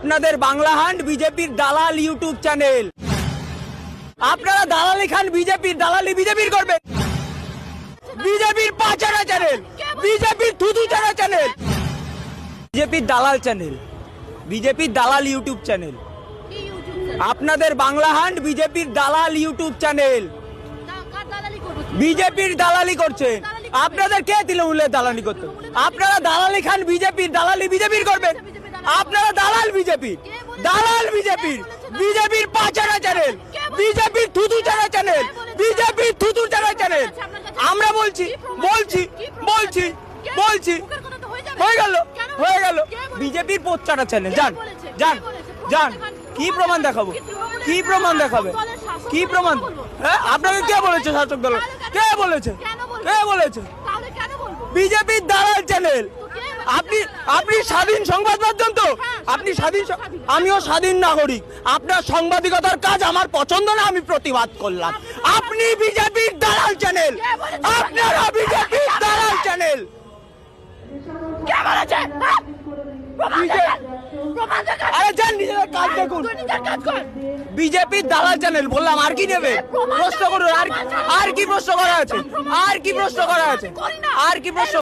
আপনাদের বাংলা হান্ট বিজেপির দালাল ইউটিউব চ্যানেল। আপনারা দালালি খান বিজেপির, দালালি বিজেপির করবেন। বিজেপির পাচারা চ্যানেল, বিজেপির থুতু চারা চ্যানেল, বিজেপির দালাল চ্যানেল, বিজেপির দালাল ইউটিউব চ্যানেল। আপনাদের বাংলা হান্ট বিজেপির দালাল ইউটিউব চ্যানেল। বিজেপির দালালি করছে। আপনাদের কে তৃণমূলের দালালি করতে? আপনারা দালালি খান বিজেপির, দালালি বিজেপির করবেন। আপনারা দালাল বিজেপির, দালাল বিজেপির, বিজেপির পাচারা চ্যানেল, বিজেপির থুতু চারা চ্যানেল, বিজেপির থুতু চারা চ্যানেল। আমরা বলছি বলছি বলছি বলছি হয়ে গেল, হয়ে গেল। বিজেপির পোচ্চারা চ্যানেল। যান যান যান, কি প্রমাণ দেখাবো? কি প্রমাণ দেখাবে? কি প্রমাণ? হ্যাঁ, আপনাকে কে বলেছে শাসক দল? কে বলেছে? কে বলেছে? বিজেপির দালাল চ্যানেল। আপনি আপনি স্বাধীন সংবাদ মাধ্যম তো? আপনি স্বাধীন, আমিও স্বাধীন নাগরিক। আপনার সাংবাদিকতার কাজ আমার পছন্দ না, আমি প্রতিবাদ করলাম। আপনি বিজেপির দালাল চ্যানেল, আপনারা বিজেপির দালাল চ্যানেল। আরে যান, নিজেদের কাজ দেখুন। বিজেপির দালাল চ্যানেল বললাম, আর কি নেবে? প্রশ্ন করুন। আর কি প্রশ্ন করা আছে? আর কি প্রশ্ন করা আছে? আর কি প্রশ্ন?